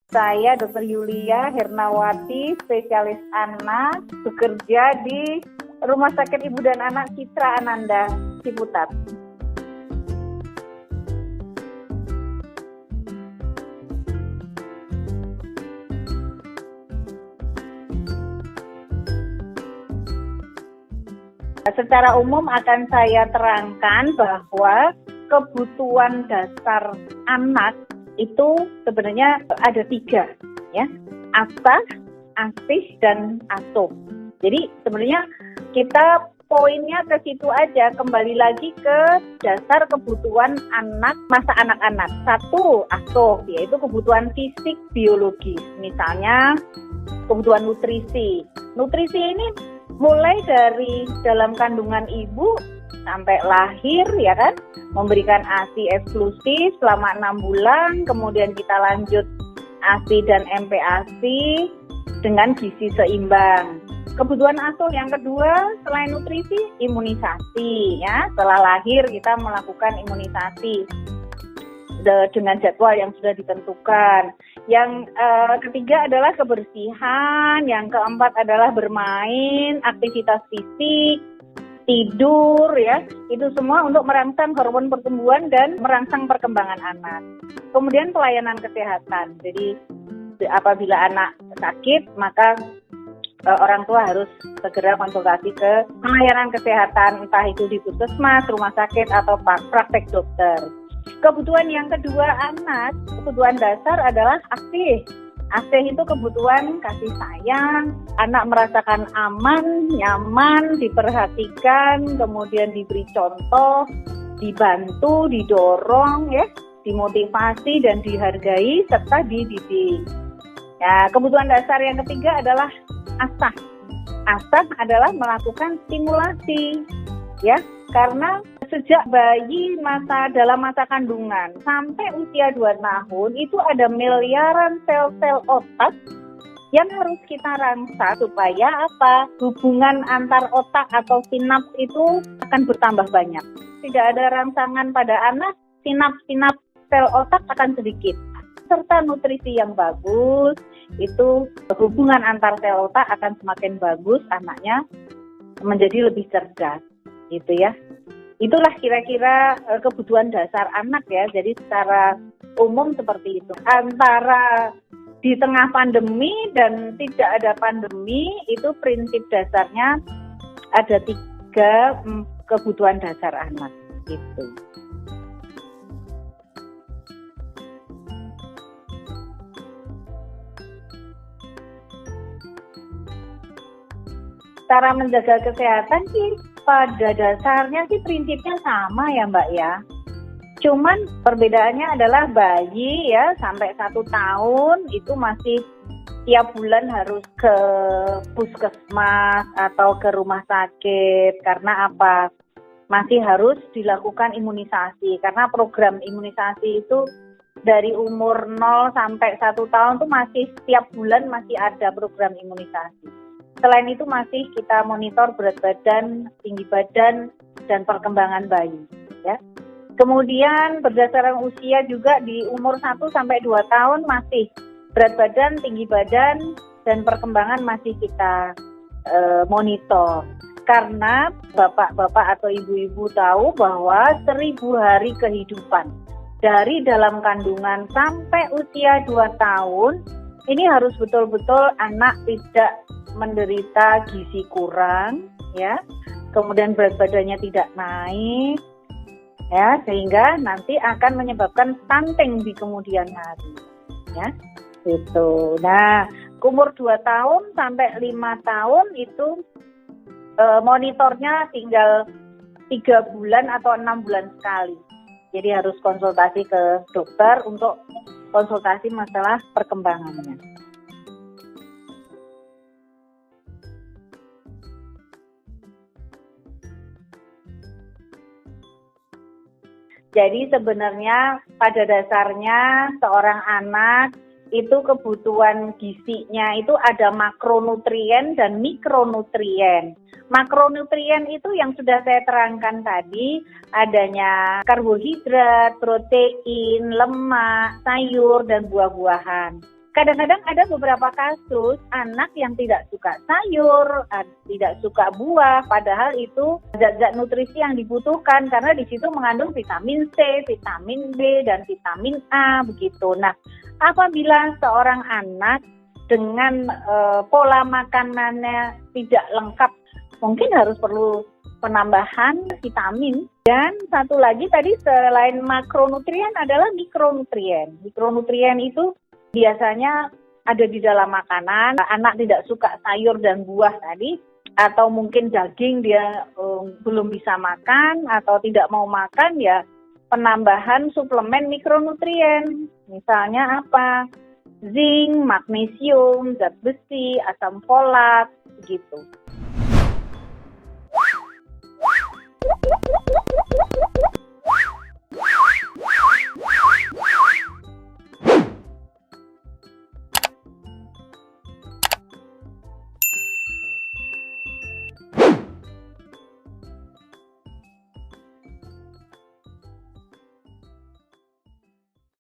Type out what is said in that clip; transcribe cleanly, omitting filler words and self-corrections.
Saya Dr. Yulia Hernawati, spesialis anak, bekerja di Rumah Sakit Ibu dan Anak Citra Ananda, Ciputat. Secara umum akan saya terangkan bahwa kebutuhan dasar anak itu sebenarnya ada 3, ya, asah, asih, dan asuh. Jadi sebenarnya kita poinnya ke situ aja, kembali lagi ke dasar kebutuhan anak masa anak-anak. 1, asuh, yaitu kebutuhan fisik biologis, misalnya kebutuhan nutrisi. Nutrisi ini mulai dari dalam kandungan ibu sampai lahir, ya kan, memberikan ASI eksklusif selama 6 bulan, kemudian kita lanjut ASI dan MPASI dengan gizi seimbang. Kebutuhan asuh yang kedua selain nutrisi, imunisasi, ya. Setelah lahir kita melakukan imunisasi dengan jadwal yang sudah ditentukan. Yang ketiga adalah kebersihan, yang keempat adalah bermain, aktivitas fisik, tidur, ya, itu semua untuk merangsang hormon pertumbuhan dan merangsang perkembangan anak. Kemudian pelayanan kesehatan, jadi apabila anak sakit maka orang tua harus segera konsultasi ke pelayanan kesehatan, entah itu di puskesmas, rumah sakit, atau praktek dokter. Kebutuhan yang kedua anak, kebutuhan dasar adalah ASIH. ASIH itu kebutuhan kasih sayang, anak merasakan aman, nyaman, diperhatikan, kemudian diberi contoh, dibantu, didorong, ya, dimotivasi dan dihargai serta dididik. Ya, kebutuhan dasar yang ketiga adalah asah. Asah adalah melakukan stimulasi, ya, karena sejak bayi dalam masa kandungan sampai usia 2 tahun itu ada miliaran sel-sel otak yang harus kita rangsang supaya apa? Hubungan antar otak atau sinaps itu akan bertambah banyak. Tidak ada rangsangan pada anak, sinaps sel otak akan sedikit. Serta nutrisi yang bagus, itu hubungan antar sel otak akan semakin bagus, anaknya menjadi lebih cerdas, gitu ya. Itulah kira-kira kebutuhan dasar anak, ya. Jadi secara umum seperti itu. Antara di tengah pandemi dan tidak ada pandemi, itu prinsip dasarnya ada 3 kebutuhan dasar anak, gitu. Cara menjaga kesehatan sih pada dasarnya sih prinsipnya sama, ya Mbak, ya. Cuman perbedaannya adalah bayi, ya, sampai 1 tahun itu masih tiap bulan harus ke puskesmas atau ke rumah sakit. Karena apa? Masih harus dilakukan imunisasi. Karena program imunisasi itu dari umur 0 sampai 1 tahun tuh masih tiap bulan masih ada program imunisasi. Selain itu masih kita monitor berat badan, tinggi badan, dan perkembangan bayi, ya. Kemudian berdasarkan usia juga di umur 1 sampai 2 tahun masih berat badan, tinggi badan, dan perkembangan masih kita monitor. Karena bapak-bapak atau ibu-ibu tahu bahwa 1000 hari kehidupan dari dalam kandungan sampai usia 2 tahun, ini harus betul-betul anak tidak menderita gizi kurang, ya, kemudian berat badannya tidak naik, ya, sehingga nanti akan menyebabkan stunting di kemudian hari, ya, itu. Nah, umur 2 tahun sampai 5 tahun itu monitornya tinggal 3 bulan atau 6 bulan sekali. Jadi harus konsultasi ke dokter untuk konsultasi masalah perkembangannya. Jadi sebenarnya pada dasarnya seorang anak itu kebutuhan gizinya itu ada makronutrien dan mikronutrien. Makronutrien itu yang sudah saya terangkan tadi, adanya karbohidrat, protein, lemak, sayur, dan buah-buahan. kadang-kadang ada beberapa kasus anak yang tidak suka sayur, tidak suka buah, padahal itu zat-zat nutrisi yang dibutuhkan karena di situ mengandung vitamin C, vitamin B, dan vitamin A begitu. Nah, apabila seorang anak dengan pola makanannya tidak lengkap, mungkin harus perlu penambahan vitamin. Dan satu lagi tadi selain makronutrien adalah mikronutrien. Mikronutrien itu biasanya ada di dalam makanan. Anak tidak suka sayur dan buah tadi, atau mungkin daging dia belum bisa makan atau tidak mau makan, ya penambahan suplemen mikronutrien. Misalnya apa? Zinc, magnesium, zat besi, asam folat, begitu.